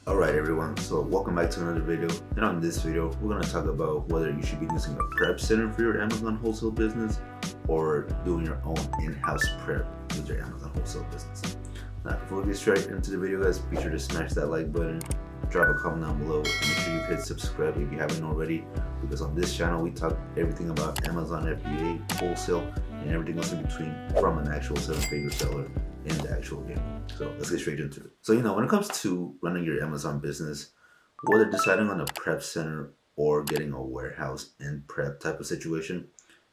Alright everyone, so welcome back to another video, and on this video we're going to talk about whether you should be using a prep center for your Amazon wholesale business or doing your own in-house prep with your Amazon wholesale business. Now before we get straight into the video guys, be sure to smash that like button, drop a comment down below, and make sure you hit subscribe if you haven't already, because on this channel we talk everything about Amazon FBA, wholesale, and everything else in between from an actual seven-figure seller in the actual game. So let's get straight into it. So when it comes to running your Amazon business, whether deciding on a prep center or getting a warehouse and prep type of situation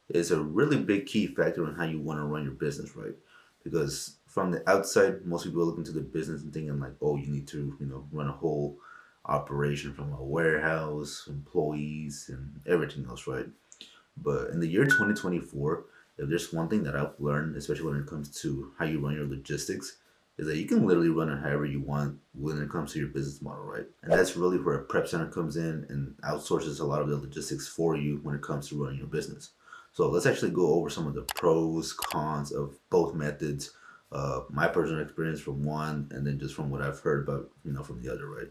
is a really big key factor in how you want to run your business, right? Because from the outside, most people look into the business and thinking like, oh, you need to, run a whole operation from a warehouse, employees, and everything else, right? But in the year 2024, if there's one thing that I've learned, especially when it comes to how you run your logistics, is that you can literally run it however you want when it comes to your business model, right? And that's really where a prep center comes in and outsources a lot of the logistics for you when it comes to running your business. So let's actually go over some of the pros, cons of both methods, my personal experience from one, and then just from what I've heard about, from the other, right?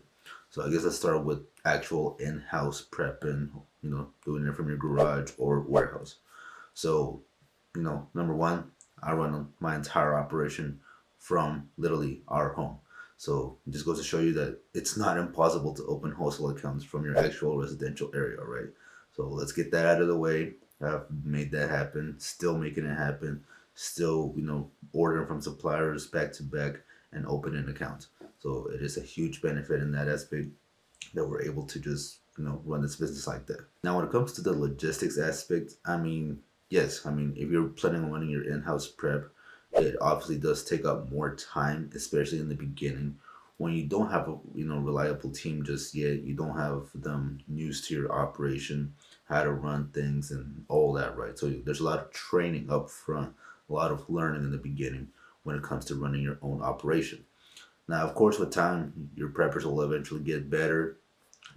So I guess let's start with actual in-house prepping, doing it from your garage or warehouse. So number one, I run my entire operation from literally our home. So it just goes to show you that it's not impossible to open wholesale accounts from your actual residential area, right? So let's get that out of the way. I've made that happen, still making it happen, still, ordering from suppliers back to back and opening accounts. So it is a huge benefit in that aspect that we're able to just, run this business like that. Now, when it comes to the logistics aspect, yes, if you're planning on running your in-house prep, it obviously does take up more time, especially in the beginning when you don't have a reliable team just yet. You don't have them used to your operation, how to run things and all that, right? So there's a lot of training up front, a lot of learning in the beginning when it comes to running your own operation. Now, of course, with time, your preppers will eventually get better.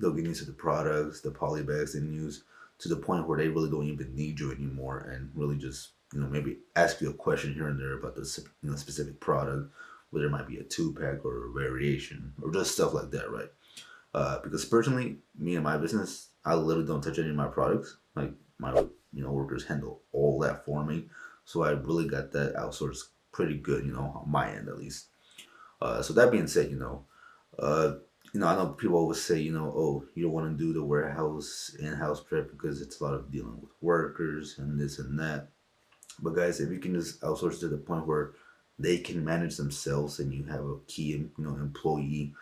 They'll get used to the products, the poly bags they use, to the point where they really don't even need you anymore and really just, maybe ask you a question here and there about the specific product, whether it might be a 2-pack or a variation or just stuff like that, right? Because personally, me and my business, I literally don't touch any of my products. Like my, workers handle all that for me. So I really got that outsourced pretty good, on my end at least. So that being said, I know people always say, oh, you don't want to do the warehouse in-house prep because it's a lot of dealing with workers and this and that. But guys, if you can just outsource to the point where they can manage themselves and you have a key, employee,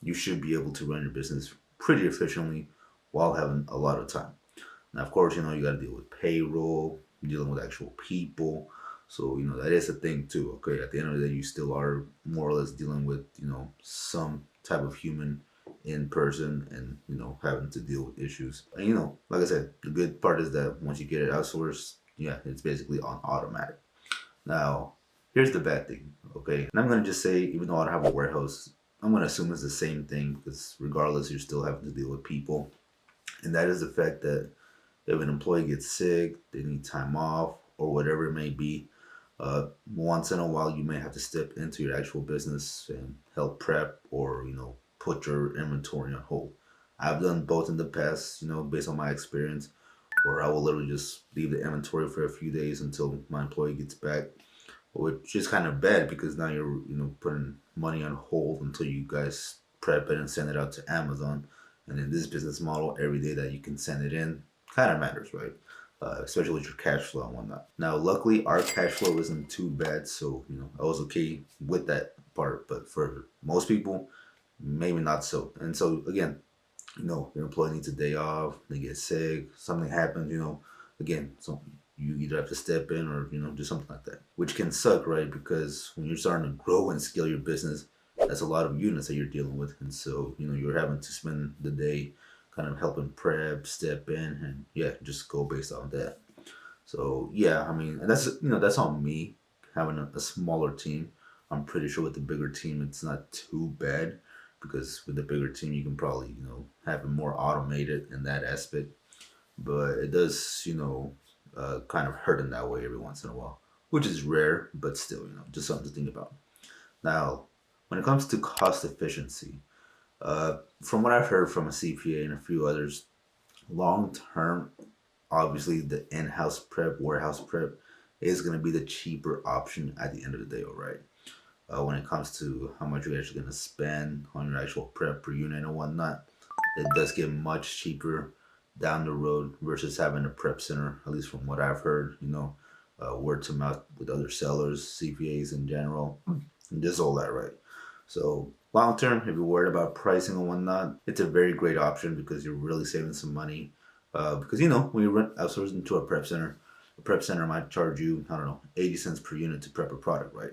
you should be able to run your business pretty efficiently while having a lot of time. Now, of course, you got to deal with payroll, dealing with actual people. So, that is a thing too. Okay, at the end of the day, you still are more or less dealing with, some type of human in person and, having to deal with issues. And, like I said, the good part is that once you get it outsourced, yeah, it's basically on automatic. Now, here's the bad thing, okay? And I'm going to just say, even though I don't have a warehouse, I'm going to assume it's the same thing because regardless, you're still having to deal with people. And that is the fact that if an employee gets sick, they need time off, or whatever it may be, once in a while you may have to step into your actual business and help prep or put your inventory on hold. I've done both in the past, based on my experience, where I will literally just leave the inventory for a few days until my employee gets back, which is kind of bad because now you're putting money on hold until you guys prep it and send it out to Amazon. And in this business model, every day that you can send it in kind of matters, right? Especially with your cash flow and whatnot. Now, luckily, our cash flow isn't too bad, so I was okay with that part. But for most people, maybe not so. And so again, your employee needs a day off, they get sick, something happens, again, so you either have to step in or do something like that, which can suck, right? Because when you're starting to grow and scale your business, that's a lot of units that you're dealing with, and so you're having to spend the day kind of helping prep, step in, and yeah, just go based on that. So yeah, and that's on me having a smaller team. I'm pretty sure with the bigger team, it's not too bad because with the bigger team, you can probably have it more automated in that aspect. But it does kind of hurt in that way every once in a while, which is rare, but still just something to think about. Now, when it comes to cost efficiency, From what I've heard from a CPA and a few others, long term, obviously the in-house prep, warehouse prep is going to be the cheaper option at the end of the day, all right? When it comes to how much you're actually going to spend on your actual prep per unit and whatnot, it does get much cheaper down the road versus having a prep center, at least from what I've heard, word to mouth with other sellers, CPAs in general, and just all that, right? So long term, if you're worried about pricing and whatnot, it's a very great option because you're really saving some money. Because when you rent outsourcing to a prep center might charge you, I don't know, 80 cents per unit to prep a product, right?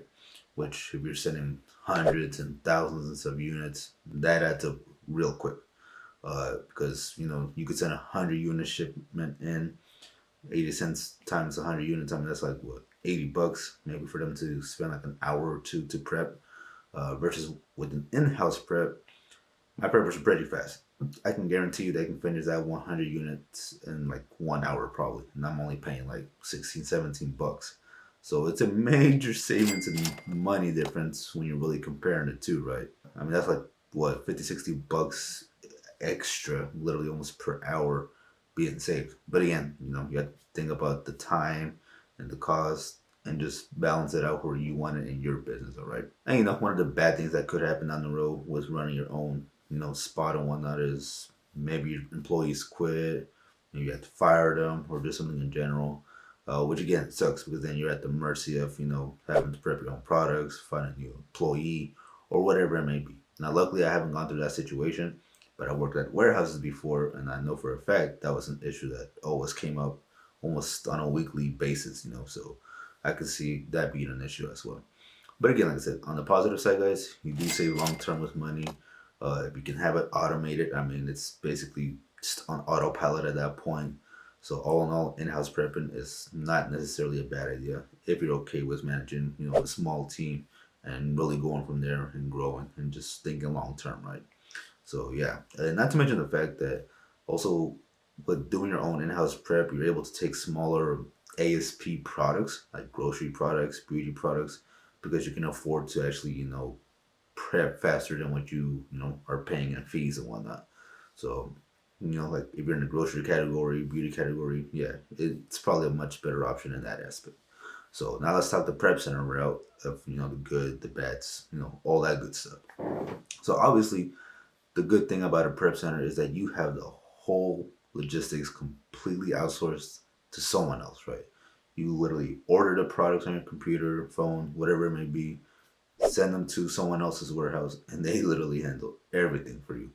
Which if you're sending hundreds and thousands of units, that adds up real quick. Because you could send 100 unit shipment in, 80 cents times 100 units. I mean that's like what, $80 maybe for them to spend like an hour or two to prep. Versus with an in-house prep, my preppers are pretty fast. I can guarantee you they can finish that 100 units in like 1 hour probably, and I'm only paying like 16, $17. So it's a major savings in money difference when you're really comparing the two, right? I mean that's like what, 50, $60 extra, literally almost per hour being saved. But again, you have to think about the time and the cost and just balance it out where you want it in your business, all right? And one of the bad things that could happen down the road was running your own, spot and whatnot is maybe your employees quit, maybe you have to fire them or do something in general. Which again sucks because then you're at the mercy of having to prep your own products, find a new employee, or whatever it may be. Now, luckily, I haven't gone through that situation, but I worked at warehouses before, and I know for a fact that was an issue that always came up almost on a weekly basis. So I could see that being an issue as well. But again, like I said, on the positive side, guys, you do save long term with money. If you can have it automated, I mean, it's basically just on autopilot at that point. So all in all, in-house prepping is not necessarily a bad idea if you're okay with managing, a small team and really going from there and growing and just thinking long term, right? So yeah, and not to mention the fact that also with doing your own in-house prep, you're able to take smaller ASP products like grocery products, beauty products, because you can afford to actually prep faster than what you are paying in fees and whatnot. So like if you're in the grocery category, beauty category, yeah, it's probably a much better option in that aspect. So now let's talk the prep center route of the good, the bads, all that good stuff. So obviously the good thing about a prep center is that you have the whole logistics completely outsourced to someone else, right? You literally order the products on your computer, phone, whatever it may be, send them to someone else's warehouse, and they literally handle everything for you.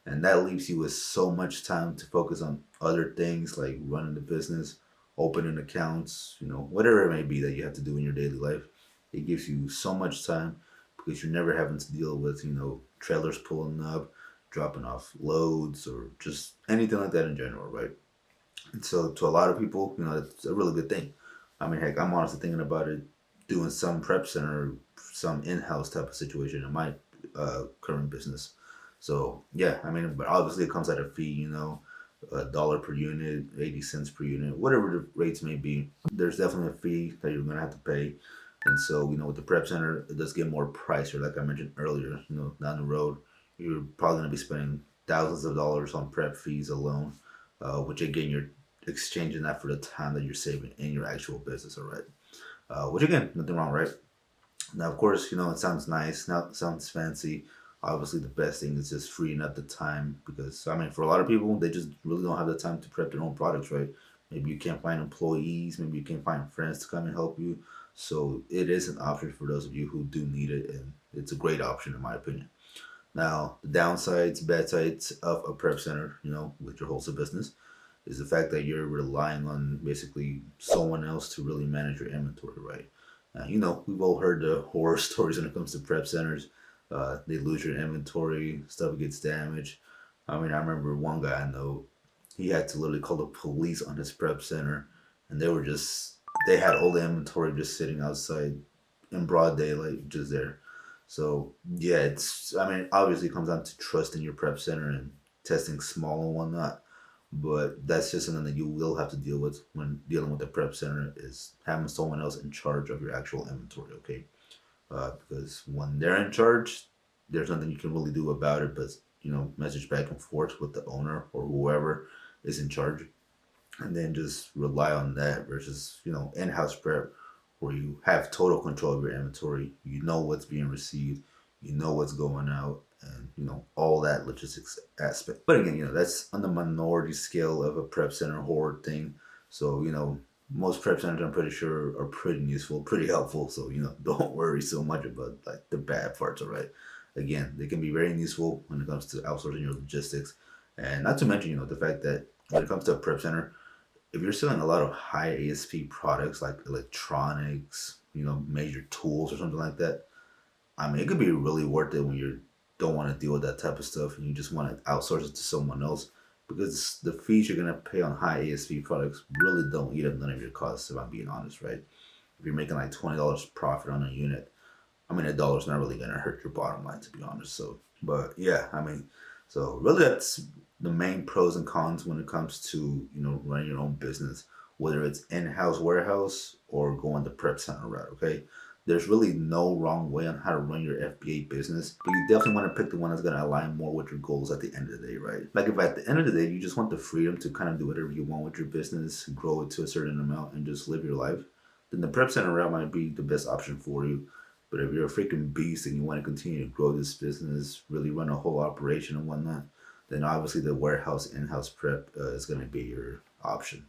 And that leaves you with so much time to focus on other things like running the business, opening accounts, whatever it may be that you have to do in your daily life. It gives you so much time because you're never having to deal with, trailers pulling up, dropping off loads, or just anything like that in general, right? And so to a lot of people, it's a really good thing. I mean, heck, I'm honestly thinking about it, doing some prep center, some in-house type of situation in my current business. So yeah, I mean, but obviously it comes at a fee, $1 per unit, 80 cents per unit, whatever the rates may be. There's definitely a fee that you're gonna have to pay. And so, with the prep center, it does get more pricier, like I mentioned earlier. Down the road, you're probably gonna be spending thousands of dollars on prep fees alone, which again, you're exchanging that for the time that you're saving in your actual business, all right? Which again, nothing wrong, right? Now, of course, it sounds nice, now it sounds fancy. Obviously, the best thing is just freeing up the time because, I mean, for a lot of people, they just really don't have the time to prep their own products, right? Maybe you can't find employees, maybe you can't find friends to come and help you. So it is an option for those of you who do need it, and it's a great option in my opinion. Now, the downsides, bad sides of a prep center, with your wholesale business, is the fact that you're relying on basically someone else to really manage your inventory, right? We've all heard the horror stories when it comes to prep centers. They lose your inventory, stuff gets damaged. I mean, I remember one guy I know, he had to literally call the police on his prep center, and they had all the inventory just sitting outside in broad daylight, just there. So yeah, I mean, obviously it comes down to trusting your prep center and testing small and whatnot. But that's just something that you will have to deal with when dealing with the prep center is having someone else in charge of your actual inventory, okay? Because when they're in charge, there's nothing you can really do about it. But message back and forth with the owner or whoever is in charge, and then just rely on that versus in-house prep where you have total control of your inventory. You know what's being received, you know what's going out, and all that logistics aspect. But again, that's on the minority scale of a prep center hoard thing. So most prep centers, I'm pretty sure, are pretty useful, pretty helpful. So don't worry so much about like the bad parts. All right. Again, they can be very useful when it comes to outsourcing your logistics, and not to mention the fact that when it comes to a prep center, if you're selling a lot of high ASP products like electronics, major tools or something like that, I mean, it could be really worth it when you don't want to deal with that type of stuff and you just want to outsource it to someone else, because the fees you're gonna pay on high ASP products really don't eat up none of your costs. If I'm being honest, right? If you're making like $20 profit on a unit, I mean, a dollar's not really gonna hurt your bottom line, to be honest. So, but yeah, I mean, so really that's the main pros and cons when it comes to running your own business, whether it's in-house warehouse or going the prep center route. Okay, there's really no wrong way on how to run your FBA business, but you definitely want to pick the one that's gonna align more with your goals at the end of the day, right? Like if at the end of the day you just want the freedom to kind of do whatever you want with your business, grow it to a certain amount, and just live your life, then the prep center route might be the best option for you. But if you're a freaking beast and you want to continue to grow this business, really run a whole operation and whatnot, then obviously the warehouse in-house prep is going to be your option.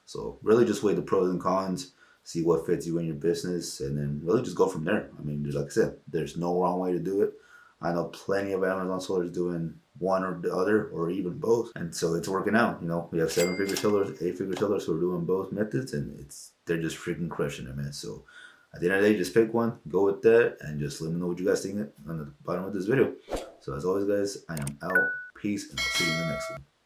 So really just weigh the pros and cons, see what fits you in your business, and then really just go from there. I mean, like I said, there's no wrong way to do it. I know plenty of Amazon sellers doing one or the other or even both, and so it's working out. We have 7-figure sellers, 8-figure sellers who are doing both methods, and they're just freaking crushing it, man. So at the end of the day, just pick one, go with that, and just let me know what you guys think on the bottom of this video. So as always, guys, I am out. Peace, and I'll see you in the next one.